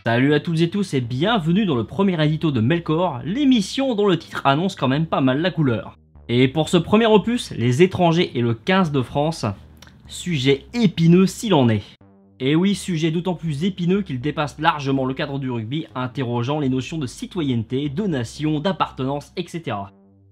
Salut à toutes et tous et bienvenue dans le premier édito de Melkor, l'émission dont le titre annonce quand même pas mal la couleur. Et pour ce premier opus, les étrangers et le 15 de France, sujet épineux s'il en est. Et oui, sujet d'autant plus épineux qu'il dépasse largement le cadre du rugby, interrogeant les notions de citoyenneté, de nation, d'appartenance, etc.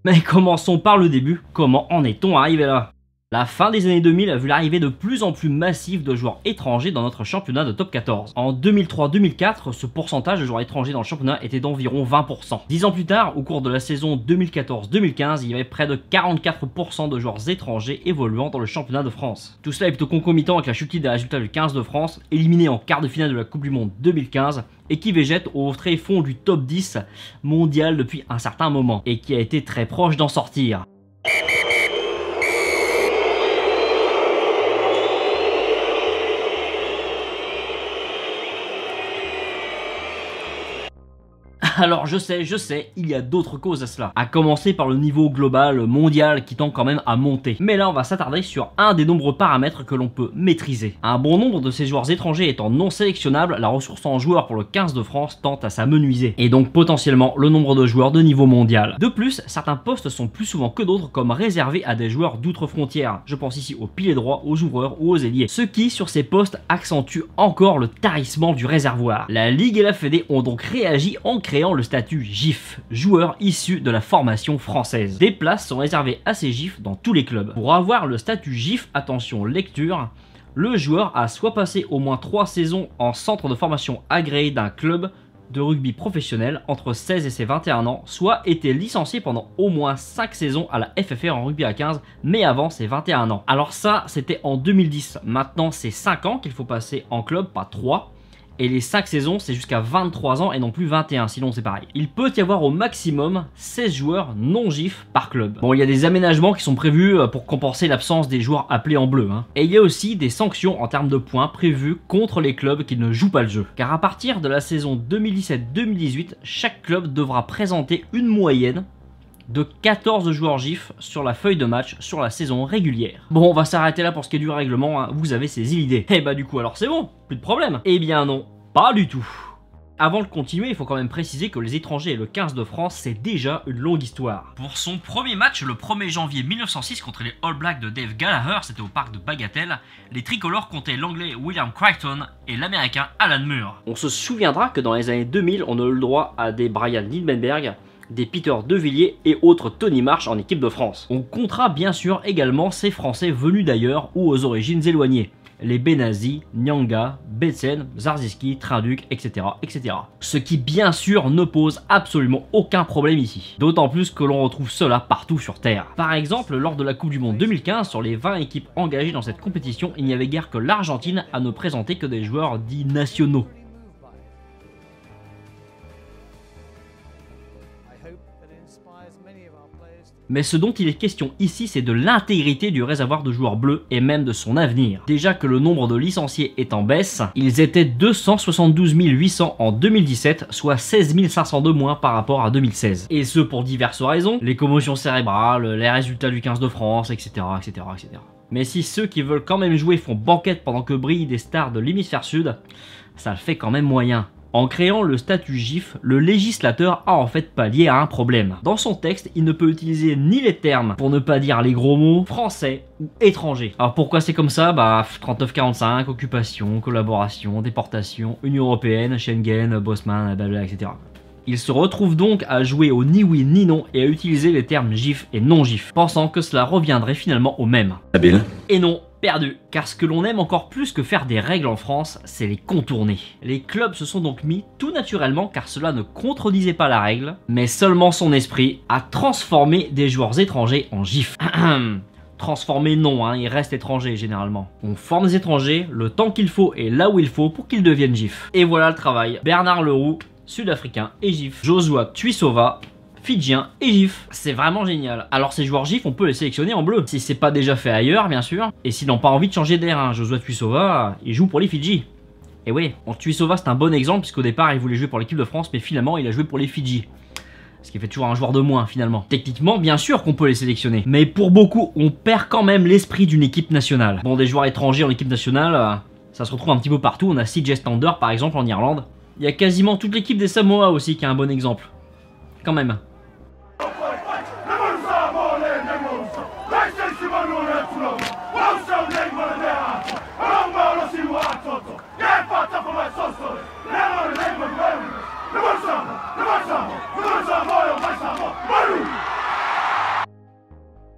Mais commençons par le début, comment en est-on arrivé là ? La fin des années 2000 a vu l'arrivée de plus en plus massive de joueurs étrangers dans notre championnat de top 14. En 2003-2004, ce pourcentage de joueurs étrangers dans le championnat était d'environ 20%. 10 ans plus tard, au cours de la saison 2014-2015, il y avait près de 44% de joueurs étrangers évoluant dans le championnat de France. Tout cela est plutôt concomitant avec la chute des résultats du 15 de France, éliminé en quart de finale de la Coupe du Monde 2015, et qui végète au tréfonds du top 10 mondial depuis un certain moment, et qui a été très proche d'en sortir. Alors je sais, il y a d'autres causes à cela. À commencer par le niveau global, mondial, qui tend quand même à monter. Mais là on va s'attarder sur un des nombreux paramètres que l'on peut maîtriser. Un bon nombre de ces joueurs étrangers étant non sélectionnables, la ressource en joueurs pour le 15 de France tend à s'amenuiser. Et donc potentiellement le nombre de joueurs de niveau mondial. De plus, certains postes sont plus souvent que d'autres comme réservés à des joueurs d'outre-frontières. Je pense ici aux piliers droits, aux ouvreurs ou aux ailiers. Ce qui, sur ces postes, accentue encore le tarissement du réservoir. La Ligue et la Fédé ont donc réagi en créant le statut GIF, joueur issu de la formation française. Des places sont réservées à ces GIFs dans tous les clubs. Pour avoir le statut GIF, attention lecture, le joueur a soit passé au moins 3 saisons en centre de formation agréé d'un club de rugby professionnel entre 16 et ses 21 ans, soit été licencié pendant au moins 5 saisons à la FFR en rugby à 15, mais avant ses 21 ans. Alors ça, c'était en 2010. Maintenant, c'est 5 ans qu'il faut passer en club, pas 3. Et les 5 saisons, c'est jusqu'à 23 ans et non plus 21, sinon c'est pareil. Il peut y avoir au maximum 16 joueurs non GIF par club. Bon, il y a des aménagements qui sont prévus pour compenser l'absence des joueurs appelés en bleu. Et il y a aussi des sanctions en termes de points prévues contre les clubs qui ne jouent pas le jeu. Car à partir de la saison 2017-2018, chaque club devra présenter une moyenne de 14 joueurs GIF sur la feuille de match sur la saison régulière. Bon, on va s'arrêter là pour ce qui est du règlement, vous avez saisi l'idée. Et bah du coup alors c'est bon, plus de problème. Eh bien non, pas du tout. Avant de continuer, il faut quand même préciser que les étrangers et le 15 de France, c'est déjà une longue histoire. Pour son premier match, le 1er janvier 1906 contre les All Blacks de Dave Gallagher, c'était au parc de Bagatelle, les tricolores comptaient l'anglais William Crichton et l'américain Alan Moore. On se souviendra que dans les années 2000, on a eu le droit à des Brian Lindbergh, des Peter De Villiers et autres Tony Marsh en équipe de France. On comptera bien sûr également ces Français venus d'ailleurs ou aux origines éloignées. Les Benazi, Nyanga, Betsen, Zarziski, Trinduc, etc., etc. Ce qui bien sûr ne pose absolument aucun problème ici. D'autant plus que l'on retrouve cela partout sur Terre. Par exemple, lors de la Coupe du Monde 2015, sur les 20 équipes engagées dans cette compétition, il n'y avait guère que l'Argentine à ne présenter que des joueurs dits nationaux. Mais ce dont il est question ici, c'est de l'intégrité du réservoir de joueurs bleus et même de son avenir. Déjà que le nombre de licenciés est en baisse, ils étaient 272 800 en 2017, soit 16 500 de moins par rapport à 2016. Et ce pour diverses raisons, les commotions cérébrales, les résultats du 15 de France, etc., etc., etc. Mais si ceux qui veulent quand même jouer font banquette pendant que brillent des stars de l'hémisphère sud, ça le fait quand même moyen. En créant le statut GIF, le législateur a en fait pallié à un problème. Dans son texte, il ne peut utiliser ni les termes, pour ne pas dire les gros mots, français ou étranger. Alors pourquoi c'est comme ça ? 39-45, occupation, collaboration, déportation, Union Européenne, Schengen, Bosman, blablabla, etc. Il se retrouve donc à jouer au ni oui ni non et à utiliser les termes GIF et non GIF, pensant que cela reviendrait finalement au même. Habile. Et non, perdu. Car ce que l'on aime encore plus que faire des règles en France, c'est les contourner. Les clubs se sont donc mis tout naturellement, car cela ne contredisait pas la règle, mais seulement son esprit, à transformer des joueurs étrangers en GIF. Transformer non, ils restent étrangers généralement. On forme des étrangers le temps qu'il faut et là où il faut pour qu'ils deviennent GIF. Et voilà le travail. Bernard Leroux, sud-africain et GIF. Joshua Tuisova, fidjien et GIF. C'est vraiment génial. Alors ces joueurs GIF, on peut les sélectionner en bleu, si c'est pas déjà fait ailleurs bien sûr, et s'ils n'ont pas envie de changer d'air. Joshua Tuisova, il joue pour les Fidji. Et oui, Tuisova c'est un bon exemple, puisqu'au départ il voulait jouer pour l'équipe de France, mais finalement il a joué pour les Fidji. Ce qui fait toujours un joueur de moins finalement. Techniquement, bien sûr qu'on peut les sélectionner, mais pour beaucoup, on perd quand même l'esprit d'une équipe nationale. Bon, des joueurs étrangers en équipe nationale, ça se retrouve un petit peu partout. On a CJ Stander par exemple en Irlande. Il y a quasiment toute l'équipe des Samoa aussi qui a un bon exemple. Quand même.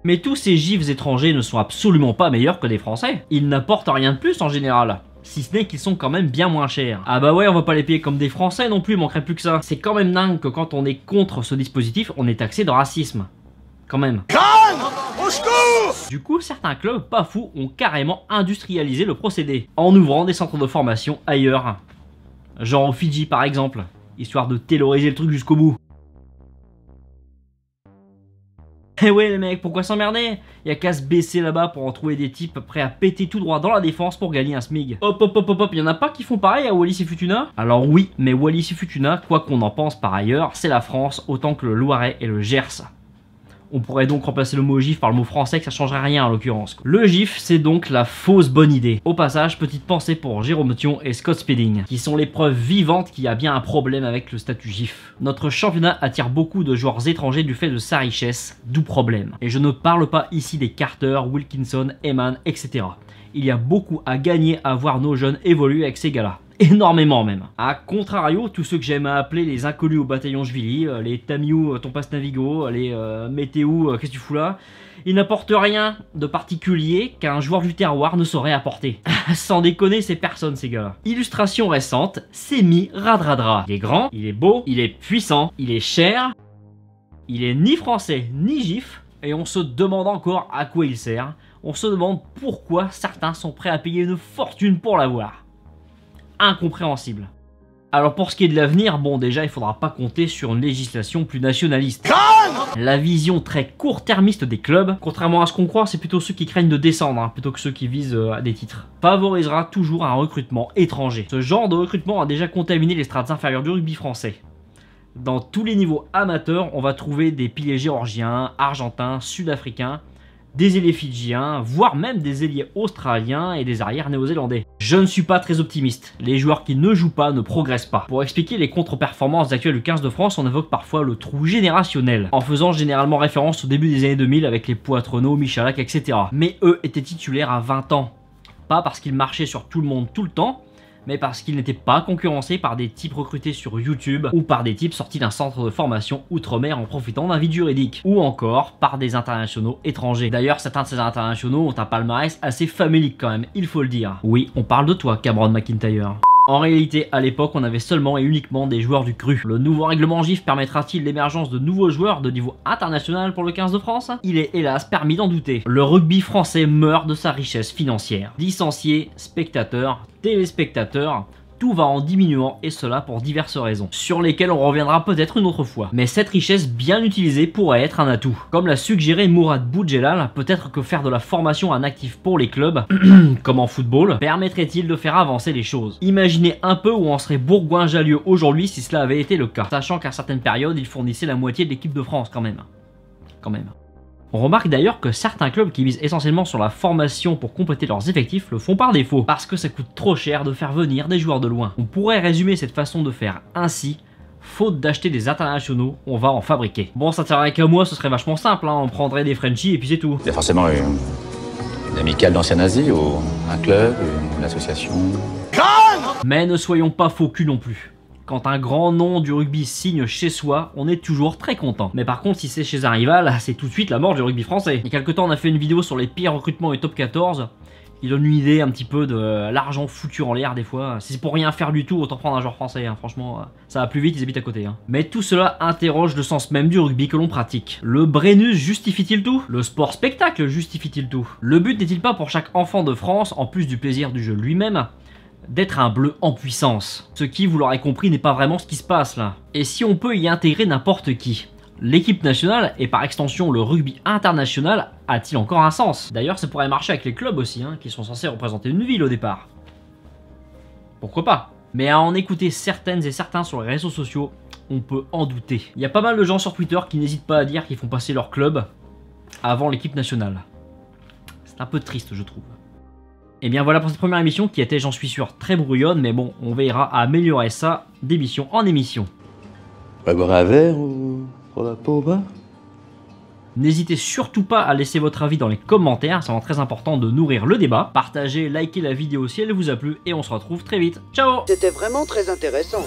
Mais tous ces gifs étrangers ne sont absolument pas meilleurs que des Français. Ils n'apportent rien de plus en général. Si ce n'est qu'ils sont quand même bien moins chers. Ah bah ouais, on va pas les payer comme des Français non plus, manquerait plus que ça. C'est quand même dingue que quand on est contre ce dispositif, on est taxé de racisme. Quand même. Du coup, certains clubs pas fous ont carrément industrialisé le procédé, en ouvrant des centres de formation ailleurs. Genre au Fidji par exemple, histoire de tayloriser le truc jusqu'au bout. Eh ouais les mecs, pourquoi s'emmerder? Y'a qu'à se baisser là-bas pour en trouver des types prêts à péter tout droit dans la défense pour gagner un SMIG. Hop hop hop hop hop, y'en a pas qui font pareil à Wallis et Futuna? Alors oui, mais Wallis et Futuna, quoi qu'on en pense par ailleurs, c'est la France autant que le Loiret et le Gers. On pourrait donc remplacer le mot gif par le mot français, que ça changerait rien en l'occurrence. Le gif, c'est donc la fausse bonne idée. Au passage, petite pensée pour Jérôme Thion et Scott Spedding, qui sont les preuves vivantes qu'il y a bien un problème avec le statut gif. Notre championnat attire beaucoup de joueurs étrangers du fait de sa richesse, d'où problème. Et je ne parle pas ici des Carter, Wilkinson, Eman, etc. Il y a beaucoup à gagner à voir nos jeunes évoluer avec ces gars-là. Énormément même. A contrario, tous ceux que j'aime à appeler les inconnus au bataillon Jvili, les Tamiou, ton passe Navigo, les Météo, qu'est-ce que tu fous là? Ils n'apportent rien de particulier qu'un joueur du terroir ne saurait apporter. Sans déconner, c'est personne ces gars-là. Illustration récente, Semi Radradra. Il est grand, il est beau, il est puissant, il est cher, il est ni français ni gif, et on se demande encore à quoi il sert. On se demande pourquoi certains sont prêts à payer une fortune pour l'avoir. Incompréhensible. Alors pour ce qui est de l'avenir, bon déjà il faudra pas compter sur une législation plus nationaliste. La vision très court-termiste des clubs, contrairement à ce qu'on croit, c'est plutôt ceux qui craignent de descendre, plutôt que ceux qui visent à des titres, favorisera toujours un recrutement étranger. Ce genre de recrutement a déjà contaminé les strates inférieures du rugby français. Dans tous les niveaux amateurs, on va trouver des piliers géorgiens, argentins, sud-africains, des ailiers fidjiens, voire même des ailiers australiens et des arrières néo-zélandais. Je ne suis pas très optimiste, les joueurs qui ne jouent pas ne progressent pas. Pour expliquer les contre-performances actuelles du 15 de France, on évoque parfois le trou générationnel, en faisant généralement référence au début des années 2000 avec les Poitrenaud, Michalak, etc. Mais eux étaient titulaires à 20 ans. Pas parce qu'ils marchaient sur tout le monde tout le temps, mais parce qu'ils n'étaient pas concurrencés par des types recrutés sur YouTube ou par des types sortis d'un centre de formation outre-mer en profitant d'un vide juridique, ou encore par des internationaux étrangers. D'ailleurs, certains de ces internationaux ont un palmarès assez famélique quand même, il faut le dire. Oui, on parle de toi, Cameron McIntyre. En réalité, à l'époque, on avait seulement et uniquement des joueurs du cru. Le nouveau règlement GIF permettra-t-il l'émergence de nouveaux joueurs de niveau international pour le 15 de France? Il est hélas permis d'en douter. Le rugby français meurt de sa richesse financière. Licenciés, spectateurs, téléspectateurs, tout va en diminuant et cela pour diverses raisons, sur lesquelles on reviendra peut-être une autre fois. Mais cette richesse bien utilisée pourrait être un atout. Comme l'a suggéré Mourad Boudjelal, peut-être que faire de la formation un actif pour les clubs, comme en football, permettrait-il de faire avancer les choses. Imaginez un peu où en serait Bourgoin-Jallieu aujourd'hui si cela avait été le cas, sachant qu'à certaines périodes il fournissait la moitié de l'équipe de France quand même. On remarque d'ailleurs que certains clubs qui misent essentiellement sur la formation pour compléter leurs effectifs le font par défaut, parce que ça coûte trop cher de faire venir des joueurs de loin. On pourrait résumer cette façon de faire ainsi: faute d'acheter des internationaux, on va en fabriquer. Bon, ça tiendrait qu'à moi, ce serait vachement simple, on prendrait des Frenchies et puis c'est tout. Il y a forcément une amicale d'anciens nazis, ou un club, une association... Mais ne soyons pas faux cul non plus. Quand un grand nom du rugby signe chez soi, on est toujours très content. Mais par contre, si c'est chez un rival, c'est tout de suite la mort du rugby français. Il y a quelques temps, on a fait une vidéo sur les pires recrutements et top 14. Il donne une idée un petit peu de l'argent foutu en l'air des fois. Si c'est pour rien faire du tout, autant prendre un joueur français. Franchement, ça va plus vite, ils habitent à côté. Mais tout cela interroge le sens même du rugby que l'on pratique. Le Brennus justifie-t-il tout? Le sport spectacle justifie-t-il tout? Le but n'est-il pas pour chaque enfant de France, en plus du plaisir du jeu lui-même, d'être un bleu en puissance? Ce qui, vous l'aurez compris, n'est pas vraiment ce qui se passe là. Et si on peut y intégrer n'importe qui, l'équipe nationale et par extension le rugby international a-t-il encore un sens? D'ailleurs, ça pourrait marcher avec les clubs aussi, qui sont censés représenter une ville au départ. Pourquoi pas? Mais à en écouter certaines et certains sur les réseaux sociaux, on peut en douter. Il y a pas mal de gens sur Twitter qui n'hésitent pas à dire qu'ils font passer leur club avant l'équipe nationale. C'est un peu triste, je trouve. Et bien voilà pour cette première émission qui était, j'en suis sûr, très brouillonne, mais bon, on veillera à améliorer ça d'émission en émission. Pas boire un verre ou pour la peau bas? N'hésitez surtout pas à laisser votre avis dans les commentaires, c'est vraiment très important de nourrir le débat. Partagez, likez la vidéo si elle vous a plu et on se retrouve très vite. Ciao! C'était vraiment très intéressant.